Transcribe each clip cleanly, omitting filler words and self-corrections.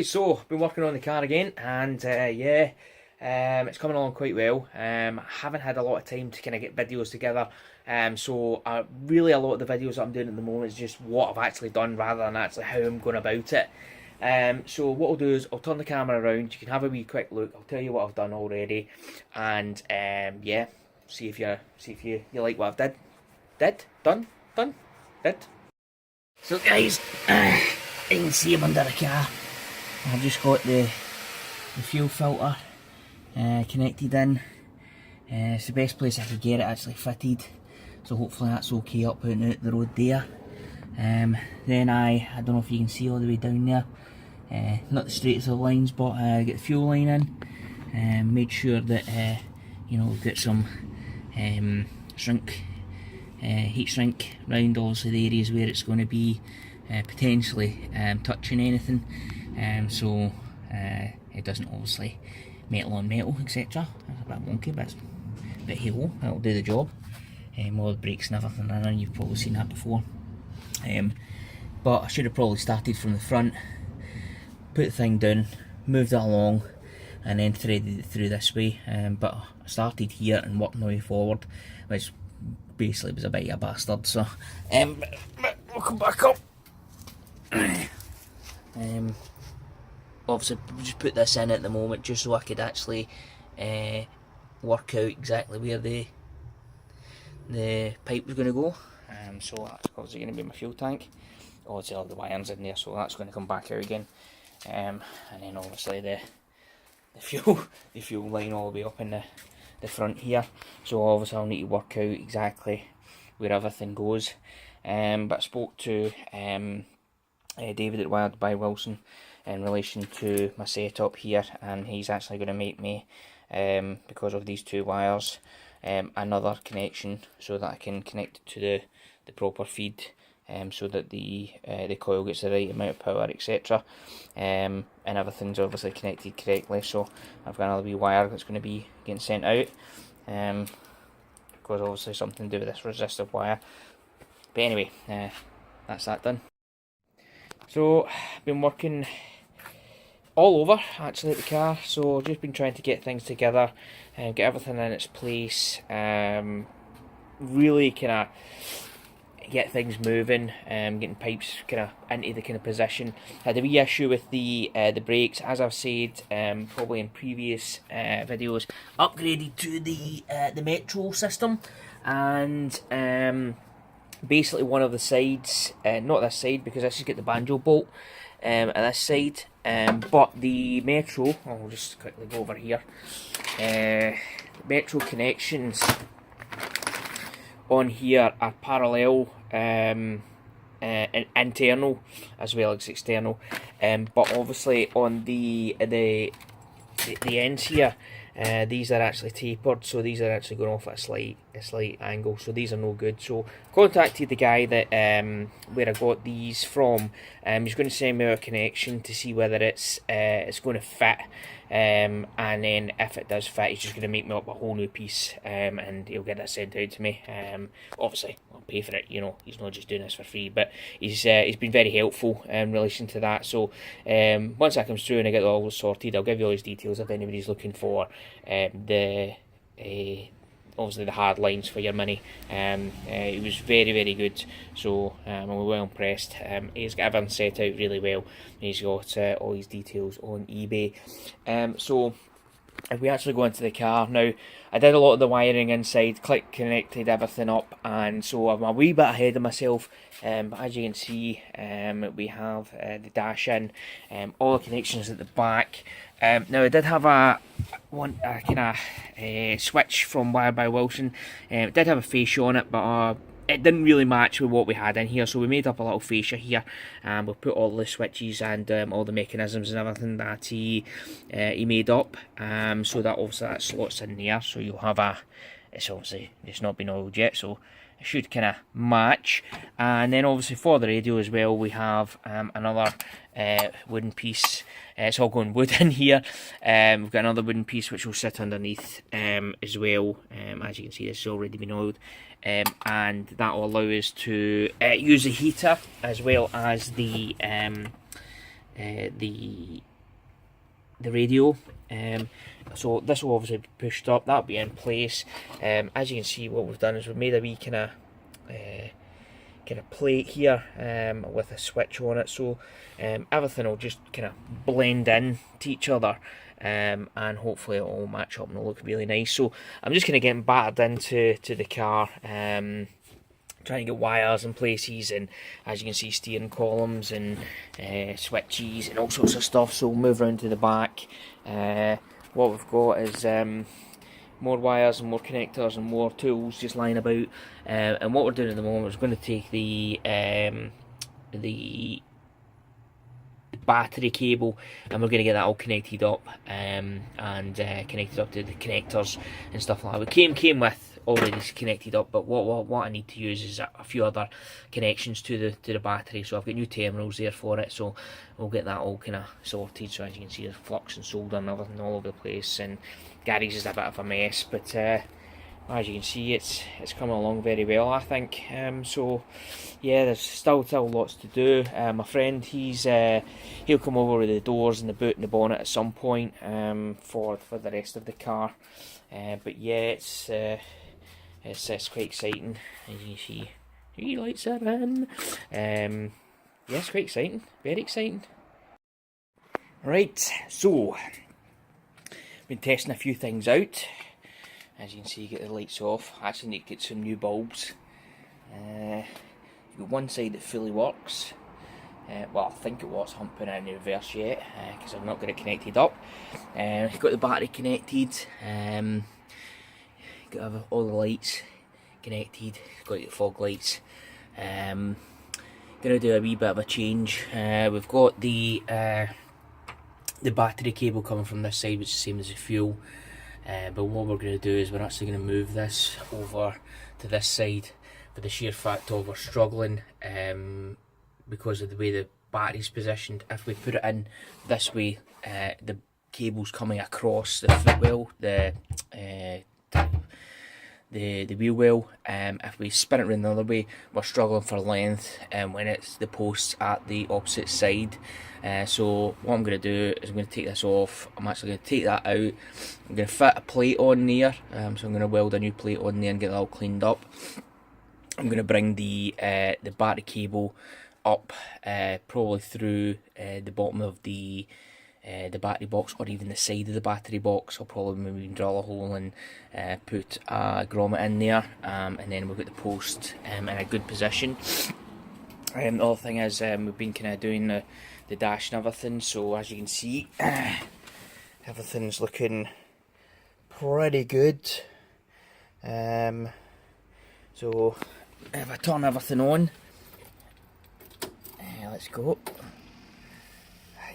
guys, so been working on the car again, and yeah, it's coming along quite well. I haven't had a lot of time to kind of get videos together, so really a lot of the videos that I'm doing at the moment is just what I've actually done rather than actually how I'm going about it. So what I'll do is I'll turn the camera around. You can have a wee quick look. I'll tell you what I've done already, and yeah, see if you like what I've did. So guys, you can see I'm under the car. I've just got the fuel filter connected in. It's the best place I could get it actually fitted, so hopefully that's okay up and out the road there. Then I don't know if you can see all the way down there, not the straightest of lines, but get the fuel line in. Made sure that you know, we've got some heat shrink round obviously the areas where it's going to be potentially touching anything, so it doesn't obviously metal on metal, etc. That's a bit wonky, but hey ho, that'll do the job. All the brakes and everything are in, you've probably seen that before. But I should have probably started from the front, put the thing down, moved it along, and then threaded it through this way. But I started here and worked my way forward, which basically was a bit of a bastard. So we'll come back up. Obviously just put this in at the moment just so I could actually work out exactly where the pipe was going to go. So that's obviously going to be my fuel tank. Obviously all the wires in there, so that's going to come back out again. And then obviously the fuel line all the way up in the front here. So obviously I'll need to work out exactly where everything goes. But I spoke to David at Wired by Wilson in relation to my setup here, and he's actually going to make me, because of these two wires, another connection so that I can connect it to the proper feed, so that the coil gets the right amount of power, etc. And everything's obviously connected correctly. So I've got another wee wire that's going to be getting sent out, because obviously something to do with this resistive wire. But anyway, that's that done. So I've been working all over actually at the car, so just been trying to get things together and get everything in its place, really kind of get things moving, getting pipes kind of into the kind of position. Had a wee issue with the brakes, as I've said probably in previous videos. Upgraded to the Metro system, and basically one of the sides, not this side because this has got the banjo bolt at this side, but the Metro, I'll just quickly go over here, Metro connections on here are parallel, internal as well as external, but obviously on the ends here, these are actually tapered, so these are actually going off at a slight angle, so these are no good. So contacted the guy that where I got these from. He's going to send me a connection to see whether it's going to fit, and then if it does fit, he's just going to make me up a whole new piece, and he'll get that sent out to me. Obviously I'll pay for it, you know, he's not just doing this for free, but he's been very helpful in relation to that. So once that comes through and I get it all sorted, I'll give you all his details if anybody's looking for obviously the hard lines for your money. It was very, very good, so I'm well impressed. He's got everything set out really well. He's got all his details on eBay. So if we actually go into the car now, I did a lot of the wiring inside, connected everything up, and so I'm a wee bit ahead of myself. But as you can see, we have the dash in, all the connections at the back. Now I did have a kind of switch from Wired by Wilson. It did have a fascia on it, but it didn't really match with what we had in here, so we made up a little fascia here, and we'll put all the switches and all the mechanisms and everything that he made up, so that obviously that slots in there, so you'll have it's obviously it's not been oiled yet, so it should kind of match. And then obviously for the radio as well, we have another wooden piece. It's all going wood in here. We've got another wooden piece which will sit underneath as well. As you can see, this has already been oiled, and that will allow us to use the heater as well as the the radio. So this will obviously be pushed up, that'll be in place. As you can see, what we've done is we've made a wee kind of plate here with a switch on it, so everything will just kind of blend in to each other, and hopefully it'll all match up and it'll look really nice. So I'm just kind of getting battered into the car, trying to get wires in places, and as you can see, steering columns and switches and all sorts of stuff. So we'll move around to the back. What we've got is more wires and more connectors and more tools just lying about, and what we're doing at the moment is going to take the battery cable, and we're going to get that all connected up, and connected up to the connectors and stuff like that. We came with already connected up, but what I need to use is a few other connections to the battery. So I've got new terminals there for it, so we'll get that all kind of sorted. So as you can see, there's flux and solder and everything all over the place, and garage is a bit of a mess, but as you can see, it's coming along very well, I think. So yeah, there's still lots to do. My friend, he'll come over with the doors and the boot and the bonnet at some point for the rest of the car. But yeah, it's quite exciting. As you can see, the lights are in. Yeah, it's quite exciting, very exciting. Right, so been testing a few things out. As you can see, get the lights off. I actually need to get some new bulbs. You've got one side that fully works. Well, I think it was. I haven't put it in the reverse yet because I've not got it connected up. Got the battery connected. Got all the lights connected. Got the fog lights. Gonna do a wee bit of a change. We've got the battery cable coming from this side, which is the same as the fuel. But what we're going to do is we're actually going to move this over to this side for the sheer fact of we're struggling because of the way the battery's positioned. If we put it in this way, the cable's coming across the footwell, the wheel well. If we spin it round the other way, we're struggling for length when it's the posts at the opposite side. So what I'm going to do is I'm going to take this off. I'm actually going to take that out. I'm going to fit a plate on there, so I'm going to weld a new plate on there and get that all cleaned up. I'm going to bring the battery cable up, probably through the bottom of the battery box, or even the side of the battery box. I'll probably maybe drill a hole and put a grommet in there, and then we'll get the post in a good position. The other thing is we've been kind of doing the dash and everything, so as you can see, everything's looking pretty good. So if I turn everything on, let's go.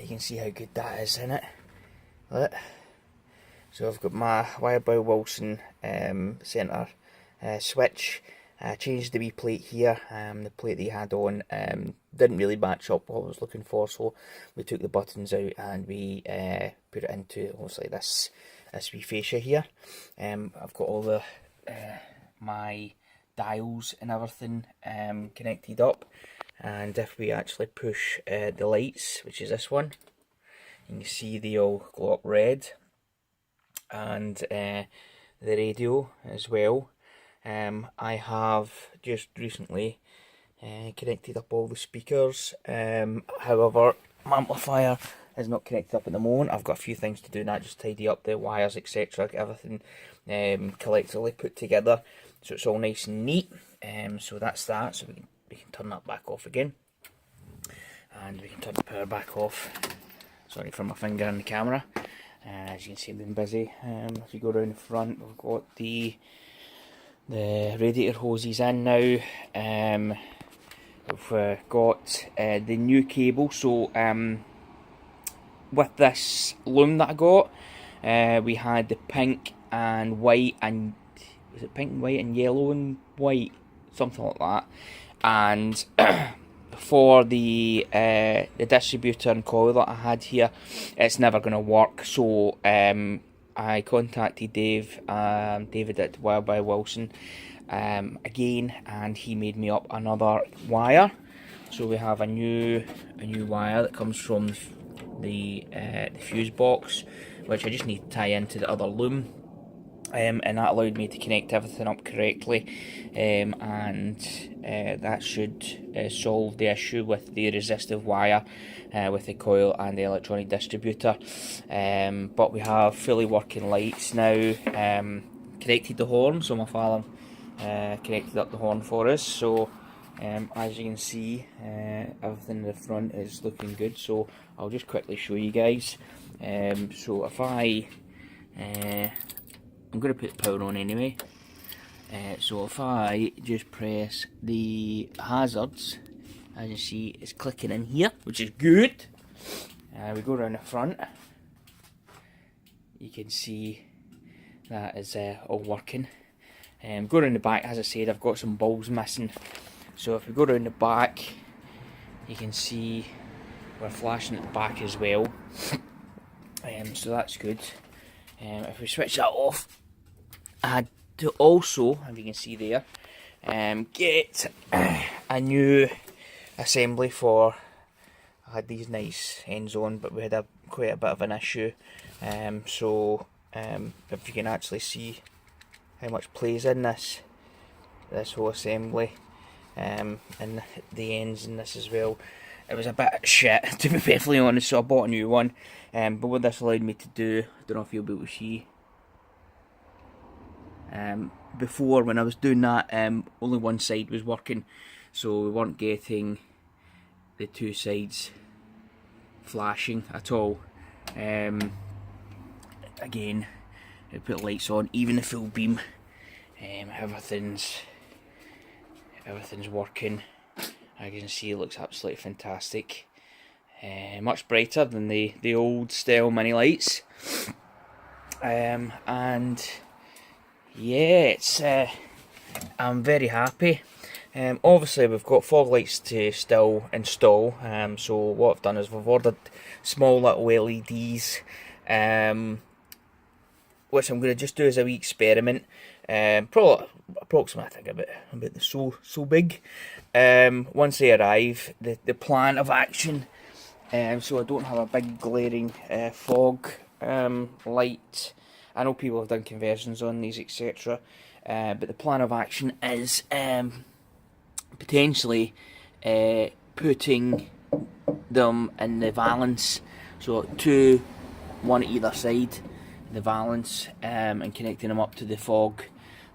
You can see how good that is in it. Look. So I've got my Wire by Wilson centre switch. I changed the wee plate here. The plate that he had on didn't really match up what I was looking for, so we took the buttons out and we put it into obviously this wee fascia here. I've got all the my dials and everything connected up, and if we actually push the lights, which is this one, you can see they all glow up red, and the radio as well. I have just recently connected up all the speakers. However, my amplifier is not connected up at the moment. I've got a few things to do now, just tidy up the wires, etc. Get everything collectively put together, so it's all nice and neat. So that's that. So we can turn that back off again, and we can turn the power back off. Sorry for my finger in the camera. As you can see, I've been busy. If you go around the front, we've got the radiator hoses in now. We've got the new cable. So with this loom that I got, we had the pink and white, and was it pink and white and yellow and white, something like that. And for the distributor and coil that I had here, it's never going to work. So I contacted David at Wire by Wilson again, and he made me up another wire. So we have a new wire that comes from the fuse box, which I just need to tie into the other loom. And that allowed me to connect everything up correctly, and that should solve the issue with the resistive wire with the coil and the electronic distributor. But we have fully working lights now. Connected the horn, so my father connected up the horn for us. So as you can see, everything in the front is looking good, so I'll just quickly show you guys. So if I'm going to put power on anyway. So if I just press the hazards, as you see, it's clicking in here, which is good. We go around the front. You can see that is all working. Go around the back, as I said, I've got some bulbs missing. So if we go around the back, you can see we're flashing at the back as well. So that's good. If we switch that off, I had to also, as you can see there, get a new assembly for. I had these nice ends on, but we had quite a bit of an issue. So if you can actually see how much plays in this whole assembly, and the ends in this as well, it was a bit shit, to be perfectly honest, so I bought a new one. But what this allowed me to do, I don't know if you'll be able to see, before when I was doing that, only one side was working, so we weren't getting the two sides flashing at all. Again, I put lights on, even the full beam, everything's working. As you can see, it looks absolutely fantastic. Much brighter than the old style mini lights. And yeah, it's I'm very happy. Obviously we've got fog lights to still install, so what I've done is we've ordered small little LEDs, which I'm going to just do as a wee experiment. Probably approximately, I think about so big. Once they arrive, the plan of action, so I don't have a big glaring fog light. I know people have done conversions on these, etc. But the plan of action is potentially putting them in the valance, so one at either side, the valance, and connecting them up to the fog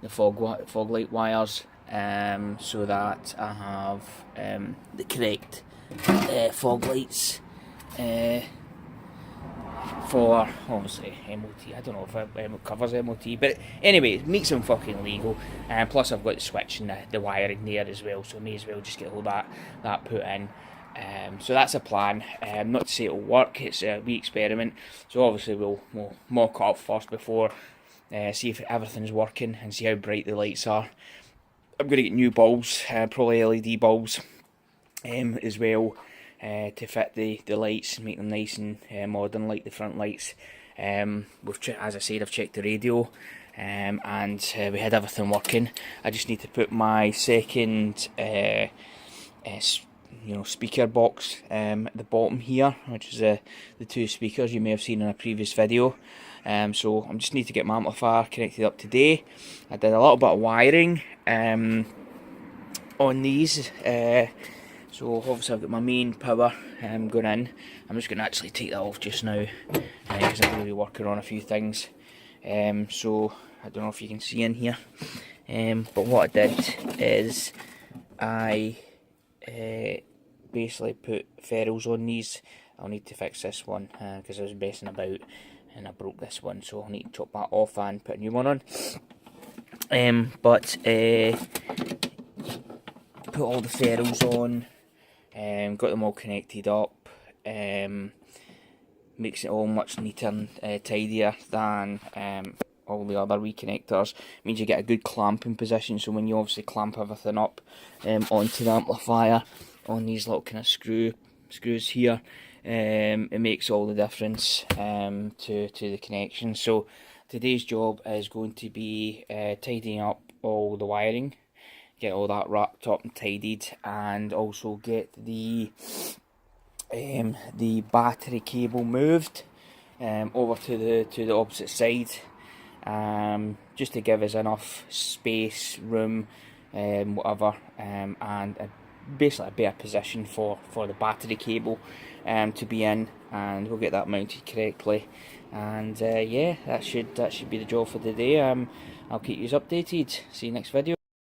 light wires, so that I have the correct fog lights for obviously MOT. I don't know if it covers MOT, but anyway, it makes them fucking legal. And plus I've got the switch and the wiring there as well, so I may as well just get all that put in. So that's a plan. Not to say it'll work, it's a wee experiment. So obviously we'll mock it up first before see if everything's working and see how bright the lights are. I'm going to get new bulbs, probably LED bulbs as well, to fit the lights, make them nice and modern like the front lights. As I said, I've checked the radio, and we had everything working. I just need to put my second speaker box at the bottom here, which is the two speakers you may have seen in a previous video. So I just need to get my amplifier connected up today. I did a little bit of wiring on these. So obviously I've got my main power going in. I'm just going to actually take that off just now, because I'm going to be working on a few things. So I don't know if you can see in here, but what I did is I basically put ferrules on these. I'll need to fix this one because I was messing about and I broke this one, so I'll need to chop that off and put a new one on. Put all the ferrules on, got them all connected up. Makes it all much neater and tidier than all the other reconnectors. It means you get a good clamping position, so when you obviously clamp everything up onto the amplifier on these little kind of screws here, it makes all the difference to the connection. So today's job is going to be tidying up all the wiring, get all that wrapped up and tidied, and also get the the battery cable moved over to the opposite side, just to give us enough space, room, whatever, and basically a better position for the battery cable to be in, and we'll get that mounted correctly. And yeah, that should be the job for today. I'll keep you updated. See you next video.